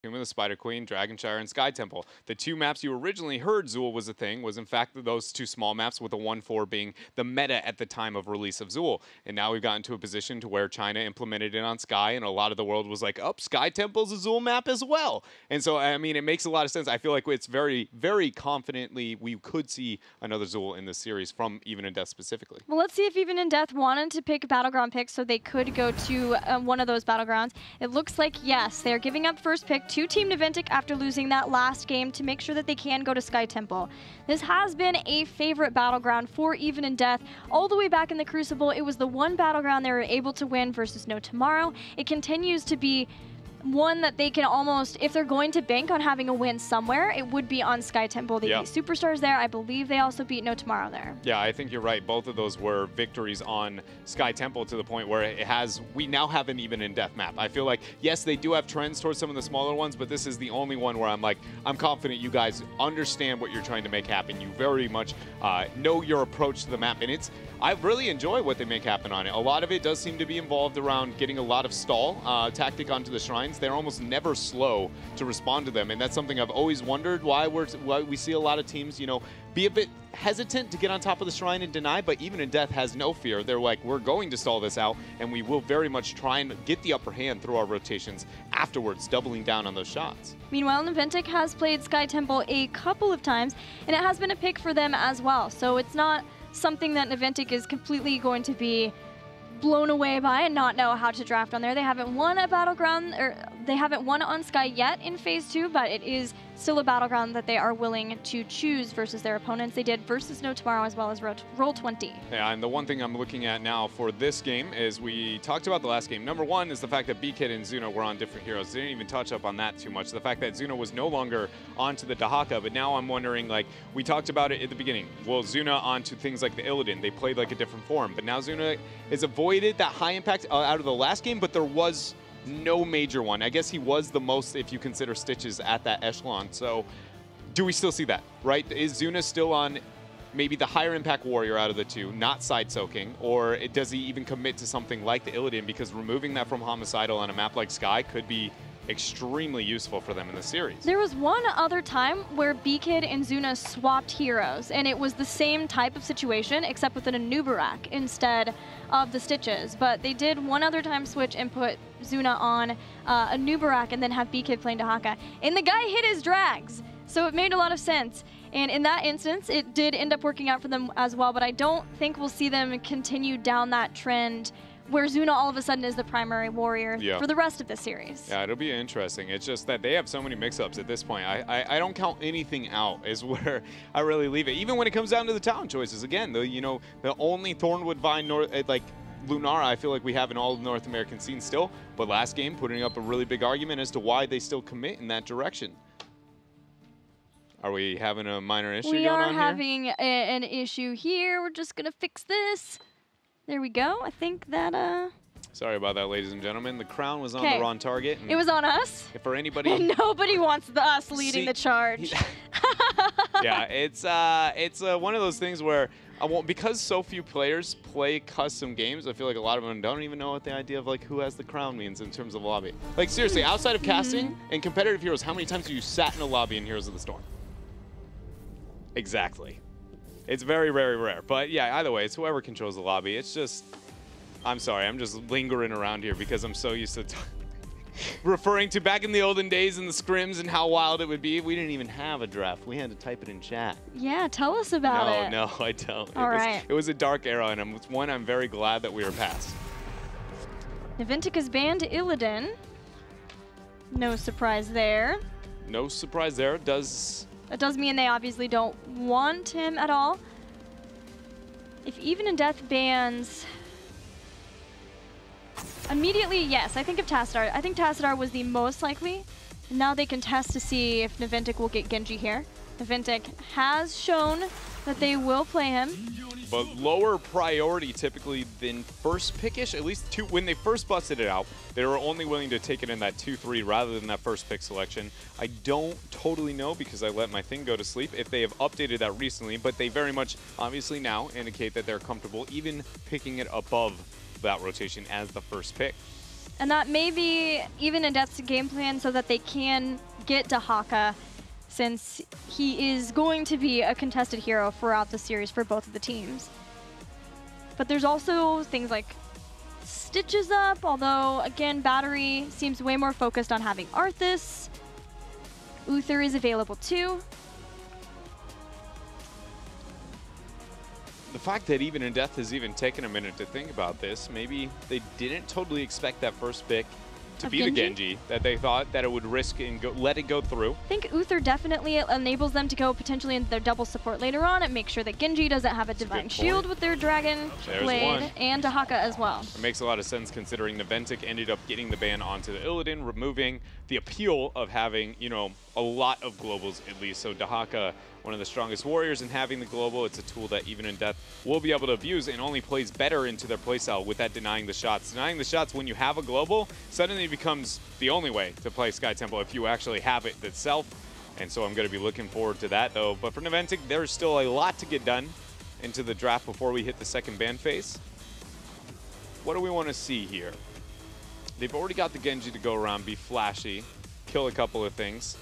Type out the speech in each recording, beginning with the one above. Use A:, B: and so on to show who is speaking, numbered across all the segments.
A: Tomb of the Spider Queen, Dragonshire, and Sky Temple. The two maps you originally heard Zool was a thing was in fact those two small maps with the 1-4 being the meta at the time of release of Zool. And now we've gotten to a position to where China implemented it on Sky and a lot of the world was like, oh, Sky Temple's a Zool map as well. And so, I mean, it makes a lot of sense. I feel like it's very, very confidently we could see another Zool in this series from Even in Death specifically.
B: Well, let's see if Even in Death wanted to pick Battleground picks so they could go to one of those Battlegrounds. It looks like, yes, they're giving up first pick to Team Naventic after losing that last game to make sure that they can go to Sky Temple. This has been a favorite Battleground for Even in Death. All the way back in the Crucible, it was the one Battleground they were able to win versus No Tomorrow. It continues to be one that they can almost, if they're going to bank on having a win somewhere, it would be on Sky Temple. They beat Superstars there. I believe they also beat No Tomorrow there.
A: Yeah, I think you're right. Both of those were victories on Sky Temple to the point where it has, we now have an Even in Death map. I feel like, yes, they do have trends towards some of the smaller ones, but this is the only one where I'm like, I'm confident you guys understand what you're trying to make happen. You very much know your approach to the map, and I really enjoy what they make happen on it. A lot of it does seem to be involved around getting a lot of stall tactic onto the shrines. They're almost never slow to respond to them, and that's something I've always wondered why we see a lot of teams, you know, be a bit hesitant to get on top of the shrine and deny, but Even in Death has no fear. They're like, we're going to stall this out, and we will very much try and get the upper hand through our rotations afterwards, doubling down on those shots.
B: Meanwhile, Naventic has played Sky Temple a couple of times, and it has been a pick for them as well, so it's not something that Naventic is completely going to be blown away by and not know how to draft on there. They haven't won a Battleground, or they haven't won on Sky yet in Phase 2, but it is still a Battleground that they are willing to choose versus their opponents. They did versus No Tomorrow as well as Roll20.
A: Yeah, and the one thing I'm looking at now for this game is we talked about the last game. Number one is the fact that BKid and Zuno were on different heroes. They didn't even touch up on that too much. The fact that Zuno was no longer onto the Dahaka, but now I'm wondering, like, we talked about it at the beginning. Well, Zuna onto things like the Illidan. They played like a different form, but now Zuna has avoided that high impact out of the last game, but there was no major one. I guess he was the most, if you consider Stitches, at that echelon. So do we still see that, right? Is Zuna still on maybe the higher impact warrior out of the two, not side soaking, or does he even commit to something like the Illidan? Because removing that from Homicidal on a map like Sky could be extremely useful for them in the series.
B: There was one other time where BKid and Zuna swapped heroes, and it was the same type of situation, except with an Anubarak instead of the Stitches. But they did one other time switch and put Zuna on Anubarak and then have BKid playing Dahaka. And the guy hit his drags, so it made a lot of sense. And in that instance, it did end up working out for them as well, but I don't think we'll see them continue down that trend where Zuna all of a sudden is the primary warrior for the rest of the series.
A: Yeah, it'll be interesting. It's just that they have so many mix-ups at this point. I don't count anything out is where I really leave it. Even when it comes down to the talent choices. Again, the only Thornwood Vine like Lunara I feel like we have in all of North American scene still, but last game putting up a really big argument as to why they still commit in that direction. Are we having a minor issue going on here?
B: We are having an issue here. We're just gonna fix this. There we go. I think that,
A: Sorry about that, ladies and gentlemen. The crown was on the wrong target.
B: It was on us.
A: For anybody...
B: And nobody wants us leading the charge.
A: Yeah, it's one of those things where, because so few players play custom games, I feel like a lot of them don't even know what the idea of like who has the crown means in terms of lobby. Like seriously, outside of casting and competitive heroes, how many times have you sat in a lobby in Heroes of the Storm? Exactly. It's very, very rare. But yeah, either way, it's whoever controls the lobby. It's just, I'm sorry, I'm just lingering around here because I'm so used to referring to back in the olden days and the scrims and how wild it would be. We didn't even have a draft. We had to type it in chat.
B: Yeah, tell us about it.
A: No, I don't.
B: All right.
A: It was a dark era, and it's one I'm very glad that we were past.
B: Naventic has banned Illidan. No surprise there.
A: No surprise there.
B: That does mean they obviously don't want him at all. If Even in Death bans... Immediately, yes, I think of Tassadar. I think Tassadar was the most likely. Now they can test to see if Naventic will get Genji here. Naventic has shown that they will play him.
A: But lower priority typically than first pickish, at least when they first busted it out, they were only willing to take it in that 2-3 rather than that first pick selection. I don't totally know because I let my thing go to sleep if they have updated that recently, but they very much obviously now indicate that they're comfortable even picking it above that rotation as the first pick.
B: And that may be even in Death's game plan so that they can get Dahaka, since he is going to be a contested hero throughout the series for both of the teams. But there's also things like Stitches up, although again, Battery seems way more focused on having Arthas. Uther is available too.
A: The fact that Even in Death has even taken a minute to think about this, maybe they didn't totally expect that first pick to be the Genji, that they thought that it would risk and let it go through.
B: I think Uther definitely enables them to go potentially into their double support later on and make sure that Genji doesn't have a Divine Shield with their Dragon Blade, and Dahaka as well.
A: It makes a lot of sense considering Naventic ended up getting the ban onto the Illidan, removing the appeal of having, you know, a lot of globals at least. So Dahaka, one of the strongest warriors, and having the global, it's a tool that Even in Death will be able to abuse and only plays better into their playstyle with that denying the shots. Denying the shots when you have a global suddenly becomes the only way to play Sky Temple if you actually have it itself. And so I'm going to be looking forward to that though. But for Naventic, there's still a lot to get done into the draft before we hit the second ban phase. What do we want to see here? They've already got the Genji to go around, be flashy, kill a couple of things.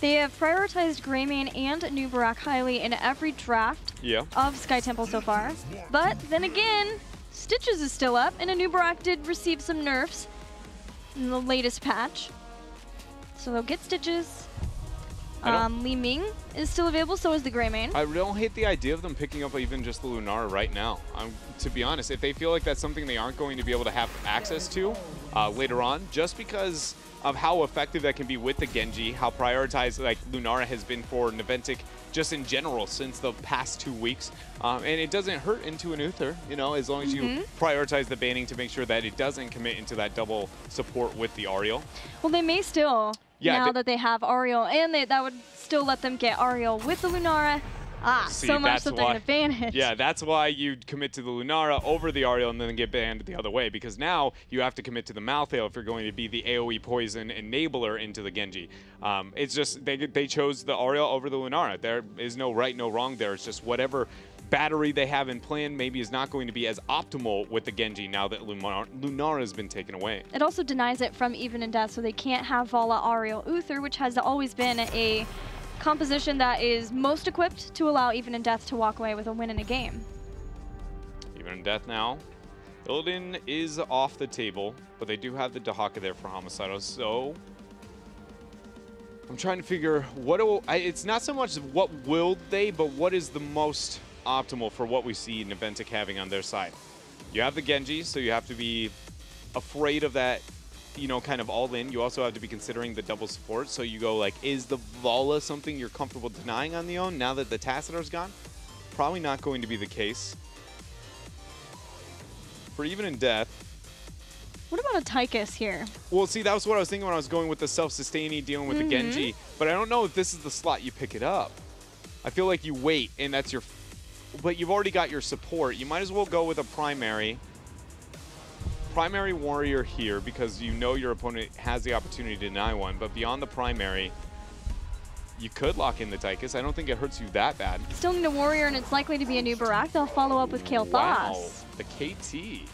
B: They have prioritized Greymane and Nubarak highly in every draft of Sky Temple so far. But then again, Stitches is still up, and Nubarak did receive some nerfs in the latest patch. So they'll get Stitches. Li Ming is still available, so is the Greymane.
A: I don't hate the idea of them picking up even just the Lunara right now. To be honest, if they feel like that's something they aren't going to be able to have access to later on, just because of how effective that can be with the Genji, how prioritized like Lunara has been for Naventic just in general since the past 2 weeks. And it doesn't hurt into an Uther, you know, as long as you prioritize the banning to make sure that it doesn't commit into that double support with the Ariel.
B: Well, they may still, now that they have Ariel, and that would still let them get Ariel with the Lunara.
A: See,
B: so much that they're an advantage.
A: Yeah, that's why you commit to the Lunara over the Ariel and then get banned the other way, because now you have to commit to the Malthael if you're going to be the AoE poison enabler into the Genji. It's just they chose the Ariel over the Lunara. There is no right, no wrong there. It's just whatever battery they have in plan maybe is not going to be as optimal with the Genji now that Lunara has been taken away.
B: It also denies it from Even in Death, so they can't have Vala, Ariel, Uther, which has always been a composition that is most equipped to allow Even in Death to walk away with a win in a game.
A: Even in Death now. Illidan is off the table, but they do have the Dahaka there for Homicidal, so I'm trying to figure it's not so much what will they, but what is the most optimal for what we see Naventic having on their side. You have the Genji, so you have to be afraid of that, you know, kind of all in. You also have to be considering the double support. So you go like, is the Vala something you're comfortable denying on the own now that the Tacitor's gone? Probably not going to be the case. For Even in Death.
B: What about a Tychus here?
A: Well, see, that was what I was thinking when I was going with the self-sustaining, dealing with the Genji. But I don't know if this is the slot you pick it up. I feel like you wait, and that's your... But you've already got your support. You might as well go with a primary warrior here because you know your opponent has the opportunity to deny one, but beyond the primary, you could lock in the Tychus. I don't think it hurts you that bad.
B: Still need a warrior, and it's likely to be a Nubarak. They'll follow up with Kael'thas.
A: Wow, the KT.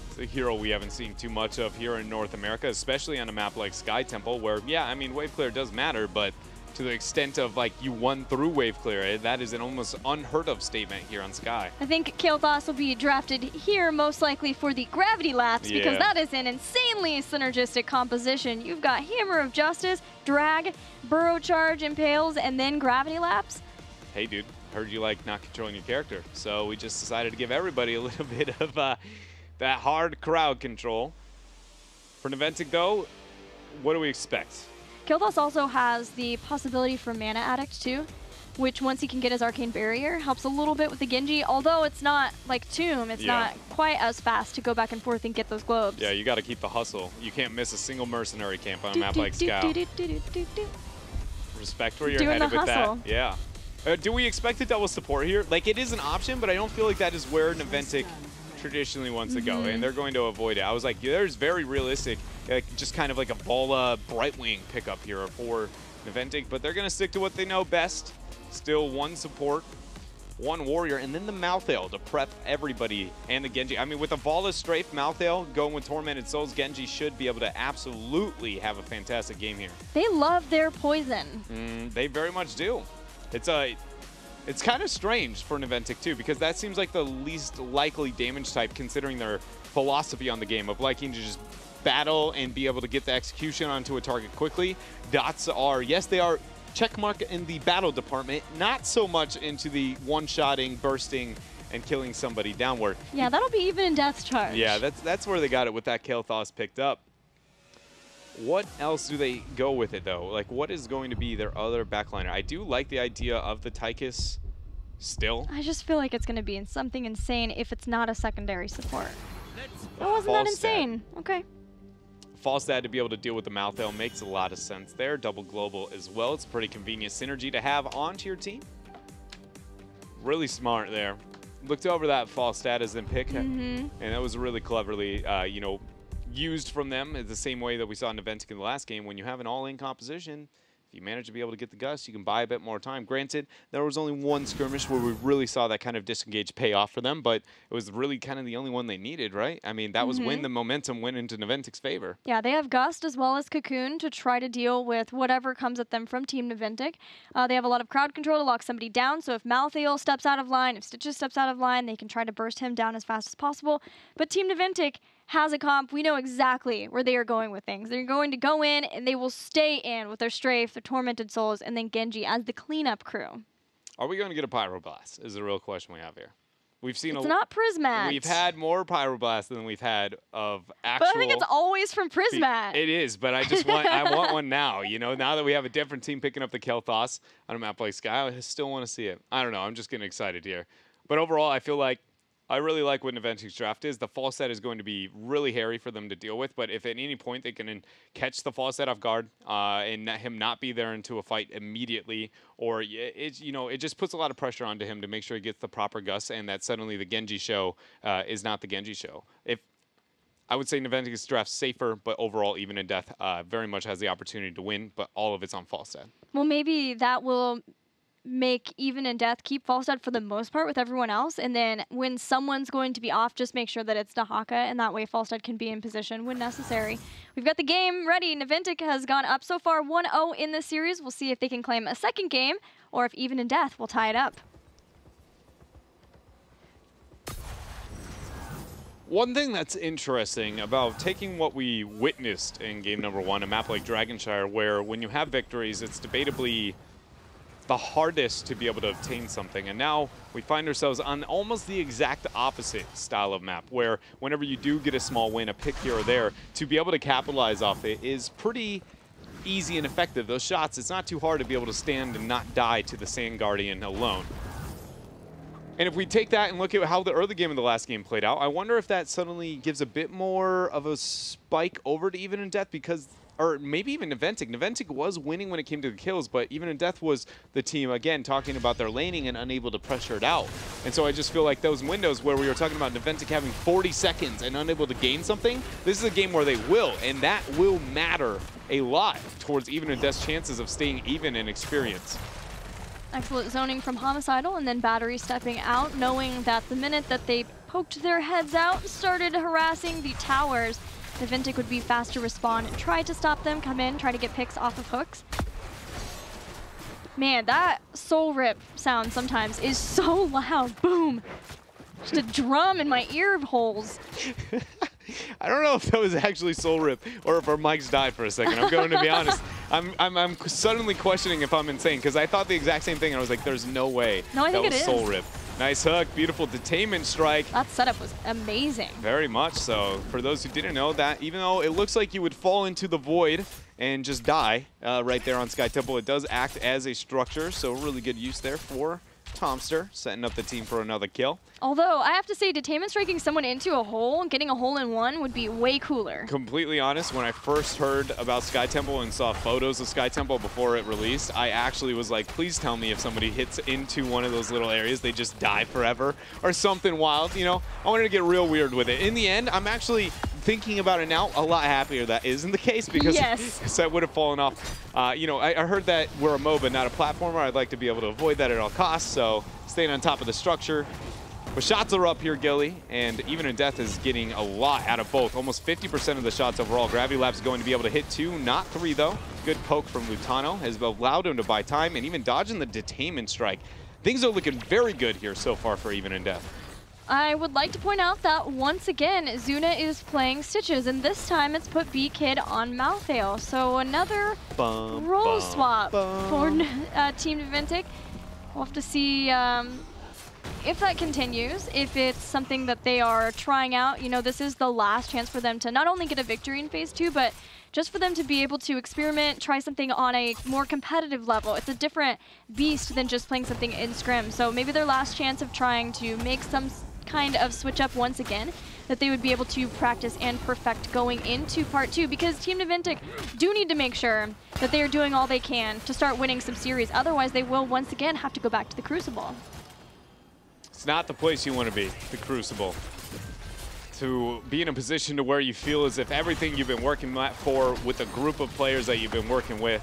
A: It's a hero we haven't seen too much of here in North America, especially on a map like Sky Temple, where, yeah, I mean, wave clear does matter, but to the extent of, like, you won through wave clear, that is an almost unheard of statement here on Sky.
B: I think Kael'thas will be drafted here most likely for the Gravity Lapse because that is an insanely synergistic composition. You've got Hammer of Justice, Drag, Burrow Charge, Impales, and then Gravity Lapse.
A: Hey, dude, heard you like not controlling your character, so we just decided to give everybody a little bit of that hard crowd control. For Naventic, though, what do we expect?
B: Kael'thas also has the possibility for Mana Addict too, which once he can get his Arcane Barrier, helps a little bit with the Genji, although it's not like Tomb, it's not quite as fast to go back and forth and get those globes.
A: Yeah, you got to keep the hustle. You can't miss a single mercenary camp on a map like Scout. Respect where you're headed with that. Yeah. Do we expect a double support here? Like, it is an option, but I don't feel like that is where Naventic traditionally wants to go, and they're going to avoid it. I was like, there's very realistic, just kind of like a Vala Brightwing pickup here for Naventic, but they're going to stick to what they know best. Still one support. one warrior, and then the Malthael to prep everybody and the Genji. I mean, with a Vala Strafe Malthael going with Tormented Souls, Genji should be able to absolutely have a fantastic game here.
B: They love their poison.
A: They very much do. It's kind of strange for Naventic too, because that seems like the least likely damage type considering their philosophy on the game of liking to just battle and be able to get the execution onto a target quickly. Dots are, yes, they are checkmark in the battle department, not so much into the one-shotting, bursting, and killing somebody downward.
B: Yeah, that'll be even in Death's charge.
A: Yeah, that's where they got it with that Kael'thas picked up. What else do they go with it, though? Like, what is going to be their other backliner? I do like the idea of the Tychus still.
B: I just feel like it's going to be something insane if it's not a secondary support. That wasn't that insane. Okay.
A: Falstad to be able to deal with the Malthael makes a lot of sense there. Double global as well. It's a pretty convenient synergy to have onto your team. Really smart there. Looked over that Falstad as in pick, and that was really cleverly, you know, used from them the same way that we saw in Naventic in the last game. When you have an all-in composition, if you manage to be able to get the Gust, you can buy a bit more time. Granted, there was only one skirmish where we really saw that kind of disengage pay off for them, but it was really kind of the only one they needed, right? I mean, that was when the momentum went into Naventic's favor.
B: Yeah, they have Gust as well as Cocoon to try to deal with whatever comes at them from Team Naventic. They have a lot of crowd control to lock somebody down, so if Malthael steps out of line, if Stitches steps out of line, they can try to burst him down as fast as possible. But Team Naventic has a comp. We know exactly where they are going with things. They're going to go in, and they will stay in with their Strafe, their Tormented Souls, and then Genji as the cleanup crew.
A: Are we going to get a Pyroblast is the real question we have here. We've seen
B: it's not Prismat.
A: We've had more Pyroblast than we've had of actual.
B: But I think it's always from Prismat.
A: It is, but I just want I want one now. You know, now that we have a different team picking up the Kael'thas on a map like Sky, I still want to see it. I don't know. I'm just getting excited here. But overall, I feel like I really like what Naventic's draft is. The Falstad is going to be really hairy for them to deal with, but if at any point they can catch the Falstad off guard and him not be there into a fight immediately, or it just puts a lot of pressure onto him to make sure he gets the proper Gust, and that suddenly the Genji show is not the Genji show. I would say Naventic's draft safer, but overall, even in death, very much has the opportunity to win, but all of it's on Falstad.
B: Well, maybe that will make even in death keep Falstad for the most part with everyone else, and then when someone's going to be off, just make sure that it's Dahaka, and that way Falstad can be in position when necessary. We've got the game ready. Naventic has gone up so far 1-0 in this series. We'll see if they can claim a second game, or if even in death will tie it up.
A: One thing that's interesting about taking what we witnessed in game number 1, a map like Dragonshire, where when you have victories, it's debatably the hardest to be able to obtain something. And now we find ourselves on almost the exact opposite style of map, where whenever you do get a small win, a pick here or there, to be able to capitalize off it is pretty easy and effective. Those shots, it's not too hard to be able to stand and not die to the Sand Guardian alone. And if we take that and look at how the early game of the last game played out, I wonder if that suddenly gives a bit more of a spike over to even in death, because or maybe even Naventic. Naventic was winning when it came to the kills, but even in death was the team, again, talking about their laning and unable to pressure it out. And so I just feel like those windows where we were talking about Naventic having 40 seconds and unable to gain something, this is a game where they will, and that will matter a lot towards even in death's chances of staying even in experience.
B: Excellent zoning from Homicidal, and then Battery stepping out, knowing that the minute that they poked their heads out and started harassing the towers, Naventic would be fast to respond, try to stop them, come in, try to get picks off of hooks. Man, that soul rip sound sometimes is so loud. Boom. Just a drum in my ear holes.
A: I don't know if that was actually soul rip or if our mics died for a second. I'm going to be honest. I'm suddenly questioning if I'm insane, because I thought the exact same thing and I was like, there's no way that was soul rip. Nice hook, beautiful detainment strike.
B: That setup was amazing.
A: Very much so. For those who didn't know that, even though it looks like you would fall into the void and just die right there on Sky Temple, it does act as a structure, so really good use there for Tomster, setting up the team for another kill.
B: Although, I have to say, detainment striking someone into a hole and getting a hole-in-one would be way cooler.
A: Completely honest, when I first heard about Sky Temple and saw photos of Sky Temple before it released, I actually was like, please tell me if somebody hits into one of those little areas, they just die forever or something wild, you know? I wanted to get real weird with it. In the end, I'm actually thinking about it now, a lot happier that isn't the case because that would have fallen off. You know, I heard that we're a MOBA, not a platformer. I'd like to be able to avoid that at all costs, so staying on top of the structure. But shots are up here, Gilly, and Even in Death is getting a lot out of both. Almost 50% of the shots overall. Gravity Lab's going to be able to hit 2, not 3 though. Good poke from Lutano has allowed him to buy time and even dodging the detainment strike. Things are looking very good here so far for Even in Death.
B: I would like to point out that once again, Zuna is playing Stitches, and this time it's put B-Kid on Malthael. So another role swap for Team Naventic. We'll have to see if that continues, if it's something that they are trying out. You know, this is the last chance for them to not only get a victory in Phase 2, but just for them to be able to experiment, try something on a more competitive level. It's a different beast than just playing something in Scrim. So maybe their last chance of trying to make some kind of switch up once again that they would be able to practice and perfect going into Part 2, because Team Naventic do need to make sure that they are doing all they can to start winning some series. Otherwise, they will once again have to go back to the Crucible.
A: It's not the place you want to be, the Crucible. To be in a position to where you feel as if everything you've been working for with a group of players that you've been working with,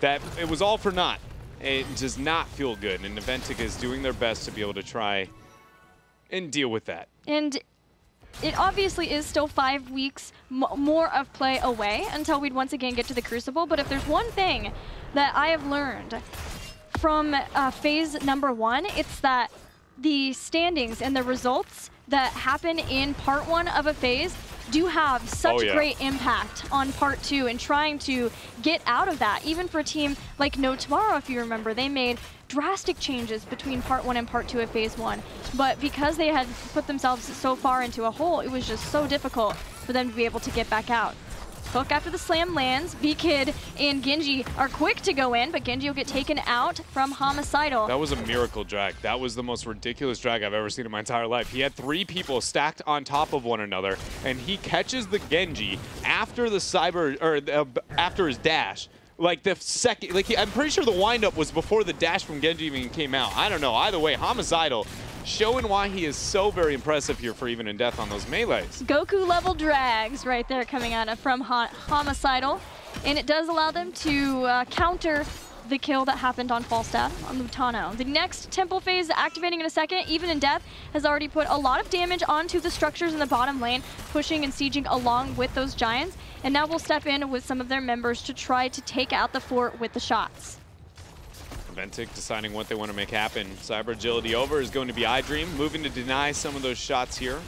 A: that it was all for naught. It does not feel good, and Naventic is doing their best to be able to try and deal with that.
B: And it obviously is still 5 weeks more of play away until we'd once again get to the Crucible, but if there's one thing that I have learned from phase number 1, it's that the standings and the results that happen in Part 1 of a phase do have such great impact on Part 2 and trying to get out of that. Even for a team like No Tomorrow, if you remember, they made drastic changes between Part 1 and Part 2 of Phase 1. But because they had put themselves so far into a hole, it was just so difficult for them to be able to get back out. Hook after the slam lands. B-Kid and Genji are quick to go in, but Genji will get taken out from Homicidal.
A: That was a miracle drag. That was the most ridiculous drag I've ever seen in my entire life. He had 3 people stacked on top of one another, and he catches the Genji after the cyber, or after his dash. Like the second, like I'm pretty sure the windup was before the dash from Genji even came out. I don't know. Either way, Homicidal showing why he is so very impressive here for Even in Death on those melees.
B: Goku level drags right there coming out from Homicidal, and it does allow them to counter the kill that happened on Falstaff on Lutano. The next Temple phase activating in a second. Even in Death has already put a lot of damage onto the structures in the bottom lane, pushing and sieging along with those Giants, and now we'll step in with some of their members to try to take out the fort with the shots.
A: Naventic deciding what they want to make happen. Cyber Agility over is going to be iDream, moving to deny some of those shots here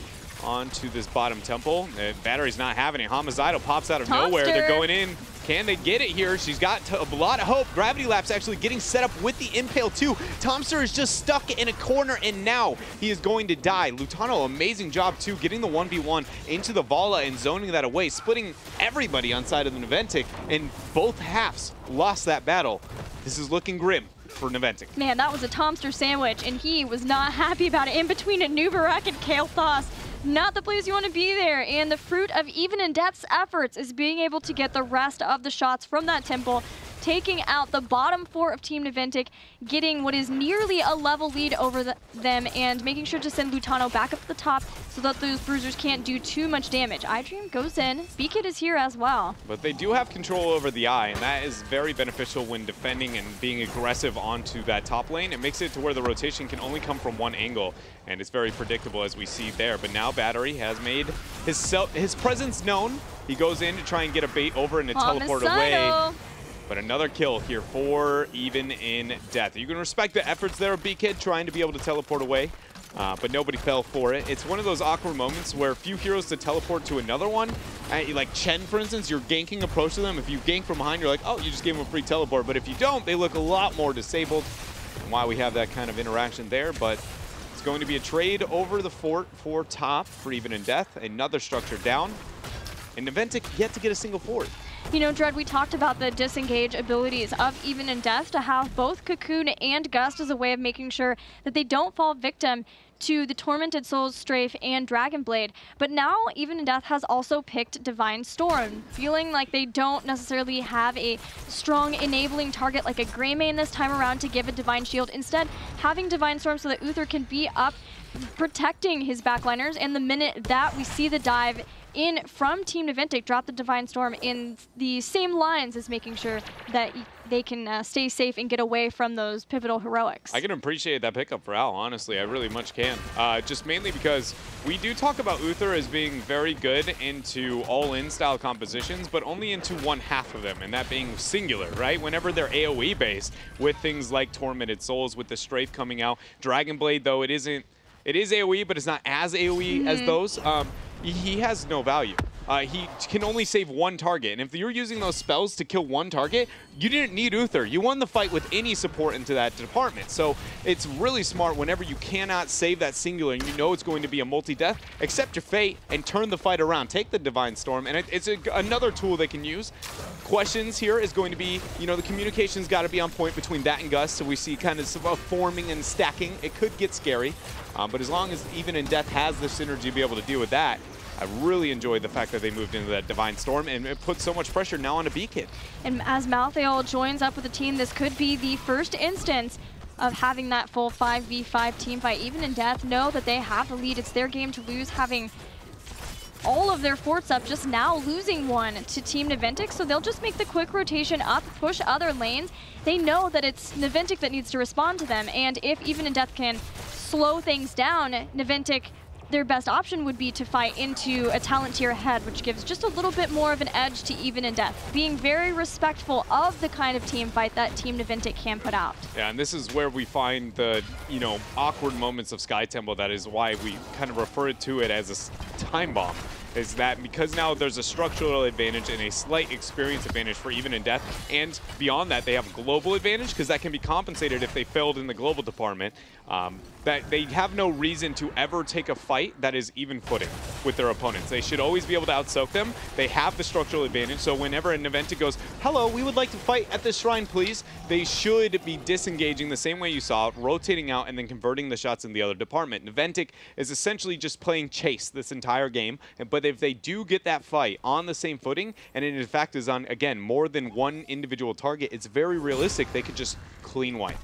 A: onto this bottom temple. Battery's not having it. Homicidal pops out of nowhere. They're going in. Can they get it here? She's got a lot of hope. Gravity Lap's actually getting set up with the Impale too. Tomster is just stuck in a corner, and now he is going to die. Lutano, amazing job too, getting the 1v1 into the Vala and zoning that away, splitting everybody on side of the Naventic, and both halves lost that battle. This is looking grim for Naventic.
B: Man, that was a Tomster sandwich, and he was not happy about it. In between a Nubarak and Kael'thas, not the place you want to be there. And the fruit of Even in Death's efforts is being able to get the rest of the shots from that temple, taking out the bottom 4 of Team Naventic, getting what is nearly a level lead over them, and making sure to send Lutano back up to the top so that those bruisers can't do too much damage. iDream goes in. B-Kid is here as well.
A: But they do have control over the eye, and that is very beneficial when defending and being aggressive onto that top lane. It makes it to where the rotation can only come from one angle, and it's very predictable as we see there. But now Battery has made his presence known. He goes in to try and get a bait over and a teleport away. But another kill here for Even in Death. You can respect the efforts there of B-Kid trying to be able to teleport away, but nobody fell for it. It's one of those awkward moments where few heroes to teleport to another one. Like Chen, for instance, you're ganking approach to them. If you gank from behind, you're like, oh, you just gave them a free teleport. But if you don't, they look a lot more disabled. And why we have that kind of interaction there, but it's going to be a trade over the fort for top for Even in Death. Another structure down. And Naventic yet to get a single fort.
B: You know, Dread, we talked about the disengage abilities of Even in Death to have both Cocoon and Gust as a way of making sure that they don't fall victim to the Tormented Souls, Strafe, and Dragon Blade. But now Even in Death has also picked Divine Storm, feeling like they don't necessarily have a strong enabling target like a Greymane this time around to give a Divine Shield. Instead, having Divine Storm so that Uther can be up protecting his backliners, and the minute that we see the dive in from Team Naventic drop the Divine Storm in the same lines as making sure that they can stay safe and get away from those pivotal heroics.
A: I can appreciate that pickup for Al, honestly. I really much can. Just mainly because we do talk about Uther as being very good into all-in style compositions, but only into one half of them, and that being singular, right? Whenever they're AoE based, with things like Tormented Souls, with the Strafe coming out. Dragon Blade, though, it is AoE, but it's not as AoE as those. He has no value. He can only save one target, and if you're using those spells to kill one target, you didn't need Uther. You won the fight with any support into that department. So it's really smart whenever you cannot save that singular and you know it's going to be a multi-death, accept your fate and turn the fight around. Take the Divine Storm, and it's another tool they can use. Questions here is going to be, you know, the communication's got to be on point between that and Gus, so we see kind of forming and stacking. It could get scary, but as long as Even in Death has the synergy to be able to deal with that, I really enjoyed the fact that they moved into that Divine Storm, and it put so much pressure now on a B-Kid.
B: And as Malthael joins up with the team, this could be the first instance of having that full 5v5 team fight. Even in Death know that they have the lead. It's their game to lose, having all of their forts up, just now losing one to Team Naventic, so they'll just make the quick rotation up, push other lanes. They know that it's Naventic that needs to respond to them, and if Even in Death can slow things down, Naventic, their best option would be to fight into a talent tier ahead, which gives just a little bit more of an edge to Even in Death, being very respectful of the kind of team fight that Team Naventic can put out. Yeah,
A: and this is where we find the, you know, awkward moments of Sky Temple. That is why we kind of refer to it as a time bomb. Is that because now there's a structural advantage and a slight experience advantage for Even in Death, and beyond that they have a global advantage because that can be compensated if they failed in the global department. That they have no reason to ever take a fight that is even footing with their opponents. They should always be able to outsoak them. They have the structural advantage, so whenever an Naventic goes, hello, we would like to fight at this shrine, please, they should be disengaging the same way you saw it, rotating out, and then converting the shots in the other department. Naventic is essentially just playing chase this entire game, but if they do get that fight on the same footing, and it in fact is on, again, more than one individual target, it's very realistic they could just clean wipe.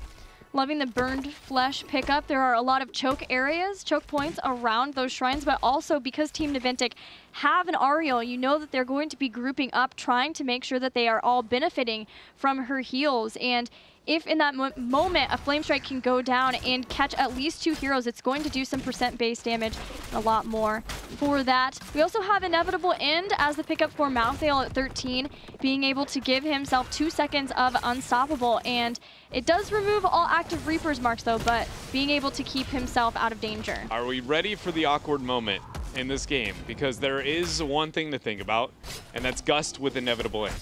B: Loving the burned flesh pickup. There are a lot of choke areas, choke points around those shrines, but also because Team Naventic have an Ariel, you know that they're going to be grouping up, trying to make sure that they are all benefiting from her heals. And if in that moment a Flame Strike can go down and catch at least 2 heroes, it's going to do some percent base damage, a lot more for that. We also have Inevitable End as the pickup for Malthael at 13, being able to give himself 2 seconds of Unstoppable, and it does remove all active Reaper's marks though, but being able to keep himself out of danger.
A: Are we ready for the awkward moment in this game? Because there is one thing to think about, and that's Gust with Inevitable End.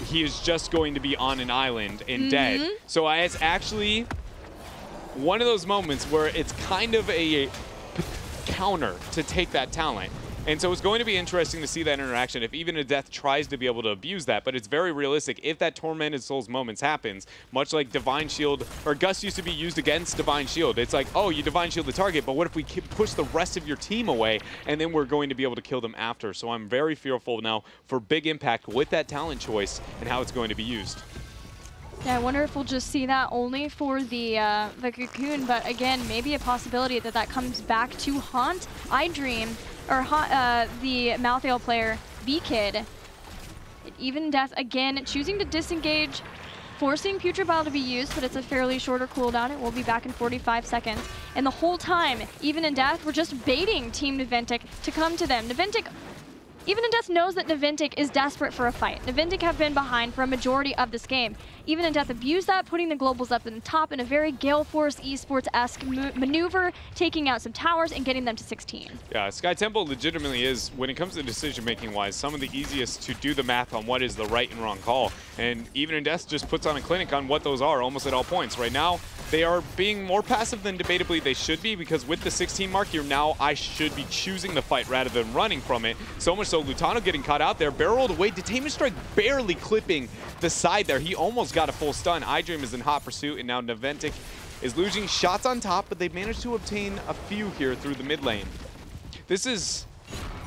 A: He is just going to be on an island and dead. So it's actually one of those moments where it's kind of a counter to take that talent. And so it's going to be interesting to see that interaction if Even in Death tries to be able to abuse that, but it's very realistic. If that Tormented Souls moments happens, much like Divine Shield, or Gust used to be used against Divine Shield, it's like, oh, you Divine Shield the target, but what if we push the rest of your team away, and then we're going to be able to kill them after? So I'm very fearful now for big impact with that talent choice and how it's going to be used.
B: Yeah, I wonder if we'll just see that only for the Cocoon, but again, maybe a possibility that that comes back to haunt iDream, or the Malthael player, B-Kid. Even in Death, again, choosing to disengage, forcing Putrid Bile to be used, but it's a fairly shorter cooldown. It will be back in 45 seconds. And the whole time, Even in Death, we're just baiting Team Naventic to come to them. Even in Death knows that Naventic is desperate for a fight. Naventic have been behind for a majority of this game. Even in Death abused that, putting the globals up in the top in a very Gale Force esports-esque maneuver, taking out some towers and getting them to 16.
A: Yeah, Sky Temple legitimately is, when it comes to decision-making wise, some of the easiest to do the math on what is the right and wrong call. And Even in Death just puts on a clinic on what those are almost at all points. Right now, they are being more passive than debatably they should be, because with the 16 mark, I should be choosing the fight rather than running from it. So much so, Lutano getting caught out there, barreled away, Detainment Strike barely clipping the side there. He almost got a full stun. iDream is in hot pursuit, and now Naventic is losing shots on top, but they've managed to obtain a few here through the mid lane. This is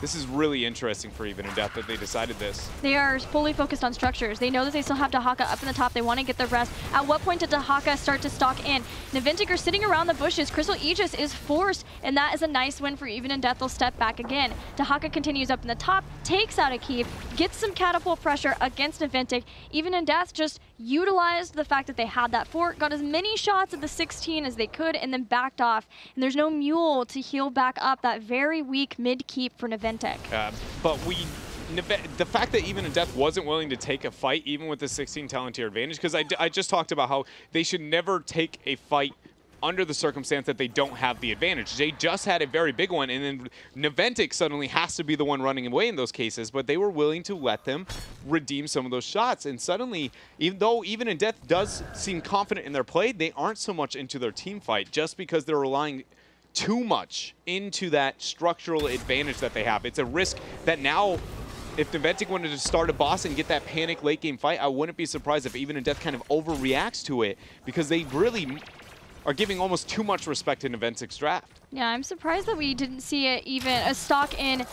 A: This is really interesting for Even and Death that they decided this.
B: They are fully focused on structures. They know that they still have Dahaka up in the top. They want to get the rest. At what point did Dahaka start to stalk in? Naventic are sitting around the bushes. Crystal Aegis is forced, and that is a nice win for Even and Death. They'll step back again. Dahaka continues up in the top, takes out a keep, gets some catapult pressure against Naventic. Even and Death just utilized the fact that they had that fort, got as many shots at the 16 as they could, and then backed off. And there's no mule to heal back up that very weak mid keep for Naventic.
A: But the fact that Even and Death wasn't willing to take a fight, even with the 16 talent tier advantage, because I just talked about how they should never take a fight under the circumstance that they don't have the advantage. They just had a very big one, and then Naventic suddenly has to be the one running away in those cases, but they were willing to let them redeem some of those shots. And suddenly, even though Even and Death does seem confident in their play, they aren't so much into their team fight just because they're relying too much into that structural advantage that they have. It's a risk that now, if Naventic wanted to start a boss and get that panic late game fight, I wouldn't be surprised if Even and Death kind of overreacts to it, because they really are giving almost too much respect to Naventic's draft.
B: Yeah, I'm surprised that we didn't see it a stock in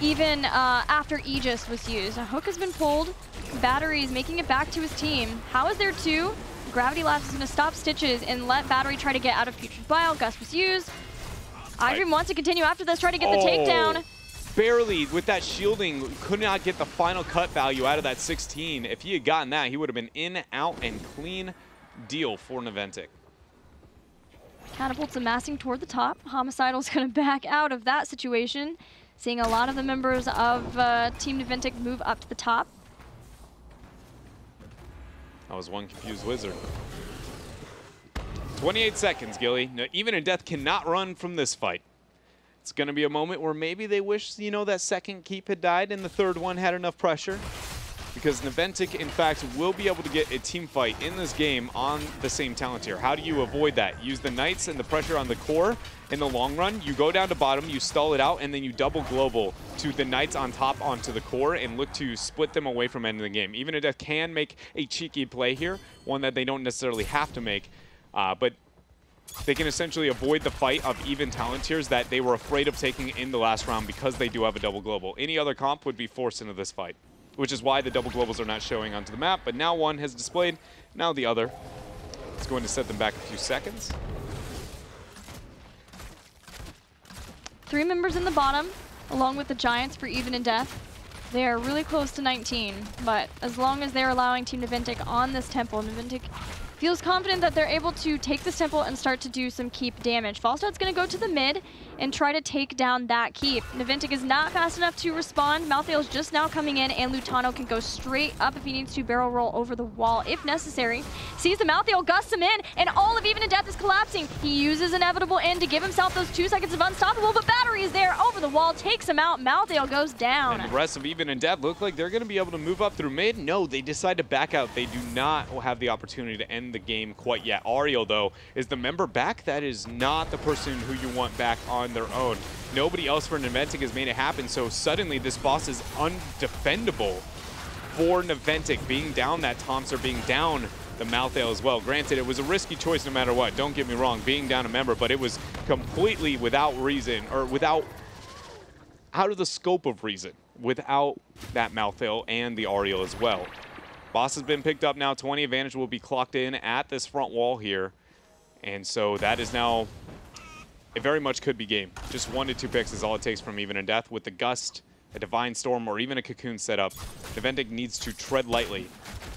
B: even after Aegis was used. A hook has been pulled. Battery is making it back to his team. How is there two? Gravity Lapse is going to stop Stitches and let Battery try to get out of Putrid Bile. Gust was used. Idream wants to continue after this, try to get the takedown.
A: Barely, with that shielding, could not get the final cut value out of that 16. If he had gotten that, he would have been in, out, and clean deal for Naventic.
B: Catapults amassing toward the top. Homicidal's going to back out of that situation. Seeing a lot of the members of Team Naventic move up to the top.
A: That was one confused wizard. 28 seconds, Gilly. No, Even and Death cannot run from this fight. It's going to be a moment where maybe they wish, you know, that second keep had died and the third one had enough pressure. Because Naventic, in fact, will be able to get a team fight in this game on the same talent tier. How do you avoid that? Use the Knights and the pressure on the core in the long run. You go down to bottom, you stall it out, and then you double global to the Knights on top onto the core and look to split them away from ending the game. Even and Death can make a cheeky play here, one that they don't necessarily have to make. But they can essentially avoid the fight of even talent tiers that they were afraid of taking in the last round because they do have a double global. Any other comp would be forced into this fight, which is why the double globals are not showing onto the map. But now one has displayed, now the other. It's going to set them back a few seconds.
B: 3 members in the bottom, along with the Giants for Even and Death. They are really close to 19, but as long as they're allowing Team Naventic on this temple, Naventic feels confident that they're able to take this temple and start to do some keep damage. Falstad's going to go to the mid and try to take down that keep. Naventic is not fast enough to respond. Malthael's just now coming in, and Lutano can go straight up if he needs to barrel roll over the wall if necessary. Sees the Malthael, gusts him in, and all of Even and Death is collapsing. He uses Inevitable End to give himself those 2 seconds of unstoppable, but Battery is there over the wall, takes him out. Malthael goes down.
A: And the rest of Even and Death look like they're going to be able to move up through mid. No, they decide to back out. They do not have the opportunity to end the game quite yet. Ariel, though, is the member back. That is not the person who you want back on their own. Nobody else for Naventic has made it happen, so suddenly this boss is undefendable for Naventic, being down that Thompson, being down the Malthael as well. Granted, it was a risky choice no matter what. Don't get me wrong, being down a member, but it was completely without reason, or out of the scope of reason, without that Malthael and the Ariel as well. Boss has been picked up now. 20 advantage will be clocked in at this front wall here. And so that is now, it very much could be game. Just 1 to 2 picks is all it takes from Even and Death. With the Gust, a Divine Storm, or even a Cocoon setup, Naventic needs to tread lightly.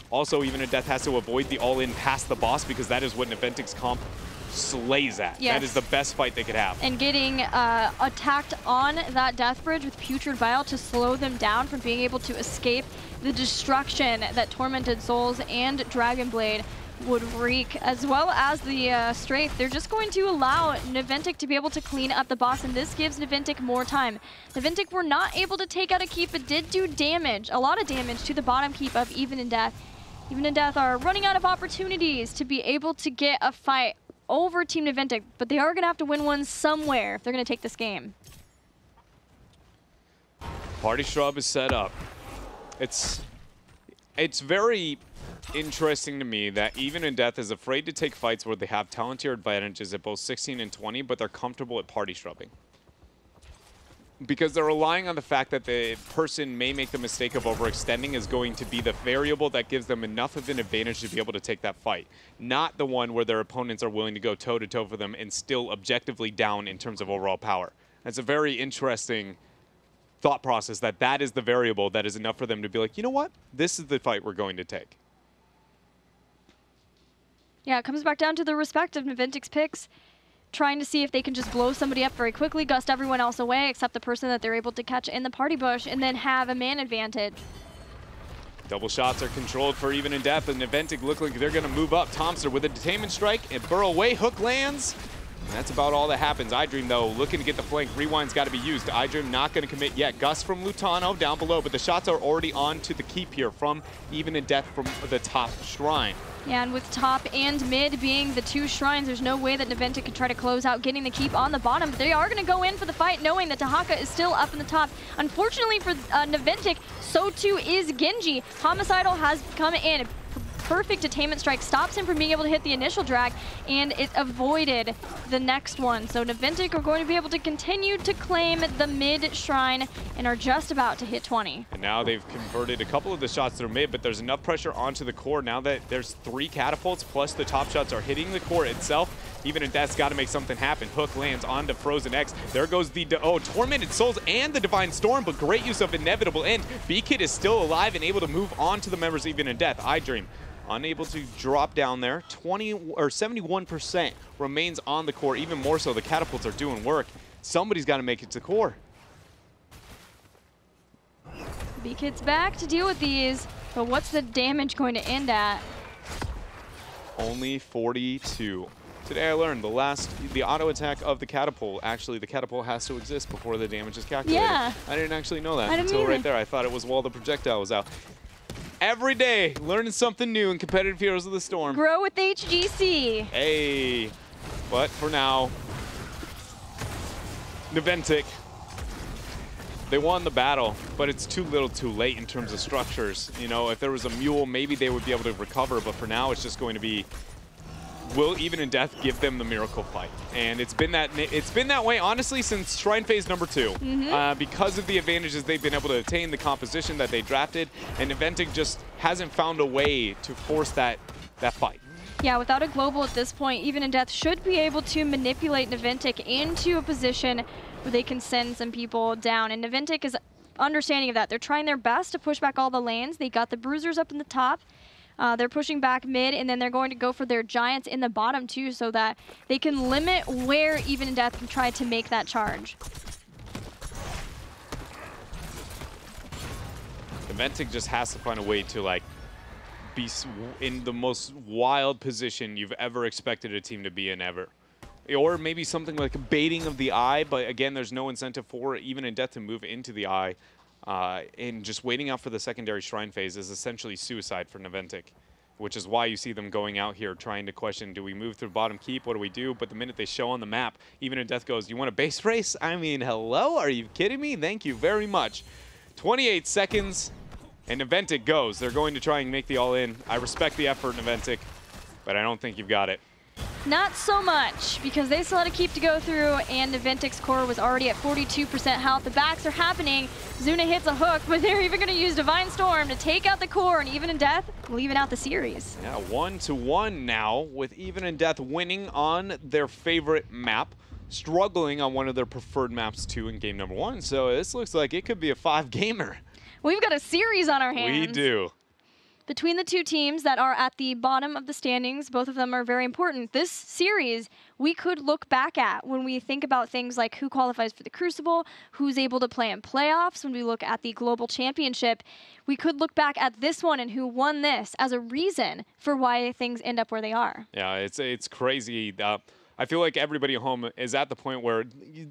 A: Also, Even and Death has to avoid the all-in past the boss, because that is what Naventic's comp slays at.
B: Yes.
A: That is the best fight they could have.
B: And getting attacked on that Death Bridge with Putrid Bile to slow them down from being able to escape the destruction that Tormented Souls and Dragon Blade would wreak, as well as the Strafe. They're just going to allow Naventic to be able to clean up the boss, and this gives Naventic more time. Naventic were not able to take out a keep, but did do damage, a lot of damage to the bottom keep of Even and Death. Even and Death are running out of opportunities to be able to get a fight over Team Naventic, but they are going to have to win one somewhere if they're going to take this game.
A: Party Shrub is set up. It's very interesting to me that Even and Death is afraid to take fights where they have talent tier advantages at both 16 and 20, but they're comfortable at party shrubbing. because they're relying on the fact that the person may make the mistake of overextending is going to be the variable that gives them enough of an advantage to be able to take that fight, not the one where their opponents are willing to go toe-to-toe for them and still objectively down in terms of overall power. That's a very interesting thought process, that that is the variable that is enough for them to be like, you know what, this is the fight we're going to take.
B: Yeah, it comes back down to the respect of Naventic's picks, trying to see if they can just blow somebody up very quickly, gust everyone else away except the person that they're able to catch in the party bush, and then have a man advantage.
A: Double shots are controlled for Even in Depth, and Naventic look like they're going to move up. Thompson with a detainment strike, and burrow away, hook lands. And that's about all that happens. iDream, though, looking to get the flank. Rewind's got to be used. iDream not going to commit yet. Gus from Lutano down below, but the shots are already on to the keep here from Even in Death from the top shrine.
B: Yeah, and with top and mid being the two shrines, there's no way that Naventic can try to close out getting the keep on the bottom. But they are going to go in for the fight, knowing that Tahaka is still up in the top. Unfortunately for Naventic, so too is Genji. Homicidal has come in. Perfect detainment strike stops him from being able to hit the initial drag, and it avoided the next one. So Naventic are going to be able to continue to claim the mid shrine and are just about to hit 20.
A: And now they've converted a couple of the shots through mid, but there's enough pressure onto the core now that there's 3 catapults plus the top shots are hitting the core itself. Even in Death's got to make something happen. Hook lands onto Frozen X. There goes the Tormented Souls and the Divine Storm, but great use of Inevitable End. B-Kid is still alive and able to move on to the members Even in Death. iDream unable to drop down there. 71% remains on the core. Even more so, the catapults are doing work. Somebody's got to make it to core.
B: B-Kid's back to deal with these, but what's the damage going to end at?
A: Only 42. Today I learned the auto attack of the catapult. Actually, the catapult has to exist before the damage is calculated.
B: Yeah.
A: I didn't actually know that until right there. I thought it was while the projectile was out. Every day, learning something new in competitive Heroes of the Storm.
B: Grow with HGC.
A: Hey, but for now, Naventic, they won the battle, but it's too little too late in terms of structures. You know, if there was a mule, maybe they would be able to recover, but for now, it's just going to be, will Even in Death give them the miracle fight? And it's been that way, honestly, since Shrine Phase number 2. Because of the advantages they've been able to attain, the composition that they drafted, and Naventic just hasn't found a way to force that fight.
B: Yeah, without a global at this point, Even in Death should be able to manipulate Naventic into a position where they can send some people down. And Naventic is understanding of that. They're trying their best to push back all the lanes. They got the bruisers up in the top. They're pushing back mid, and then they're going to go for their giants in the bottom too, so that they can limit where Even in Death can try to make that charge.
A: Naventic just has to find a way to like be in the most wild position you've ever expected a team to be in ever. Or maybe something like a baiting of the eye, but again, there's no incentive for Even in Death to move into the eye. And just waiting out for the secondary shrine phase is essentially suicide for Naventic, which is why you see them going out here trying to question, do we move through bottom keep? What do we do? But the minute they show on the map, Even in Death goes, you want a base race? I mean, hello? Are you kidding me? Thank you very much. 28 seconds, and Naventic goes. They're going to try and make the all-in. I respect the effort, Naventic, but I don't think you've got it.
B: Not so much, because they still had a keep to go through, and Naventic's core was already at 42% health. The backs are happening. Zuna hits a hook, but they're even going to use Divine Storm to take out the core, and Even in Death leaving out the series.
A: Yeah, 1-1 now, with Even in Death winning on their favorite map, struggling on one of their preferred maps too in game number 1. So this looks like it could be a 5-gamer.
B: We've got a series on our hands.
A: We do.
B: Between the two teams that are at the bottom of the standings, both of them are very important. This series we could look back at when we think about things like who qualifies for the Crucible, who's able to play in playoffs. When we look at the Global Championship, we could look back at this one and who won this as a reason for why things end up where they are.
A: Yeah, it's crazy. I feel like everybody at home is at the point where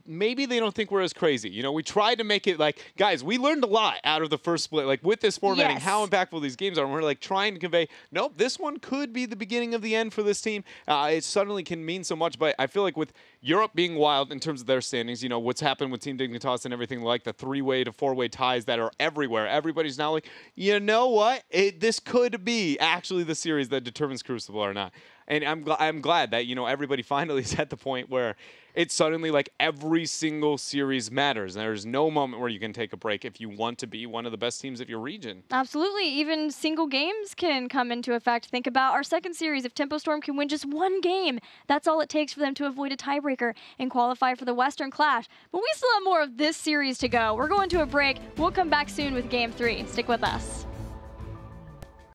A: maybe they don't think we're as crazy. You know, we tried to make it like, guys, we learned a lot out of the first split, like with this formatting, how impactful these games are. And we're like trying to convey, nope, this one could be the beginning of the end for this team. It suddenly can mean so much, but I feel like with Europe being wild in terms of their standings, you know, what's happened with Team Dignitas and everything, like the 3-way to 4-way ties that are everywhere. Everybody's now like, you know what? This could be actually the series that determines Crucible or not. And I'm glad that, you know, everybody finally is at the point where it's suddenly like every single series matters. There's no moment where you can take a break if you want to be one of the best teams of your region.
B: Absolutely. Even single games can come into effect. Think about our second series. If Tempo Storm can win just one game, that's all it takes for them to avoid a tiebreaker and qualify for the Western Clash. But we still have more of this series to go. We're going to a break. We'll come back soon with Game 3. Stick with us.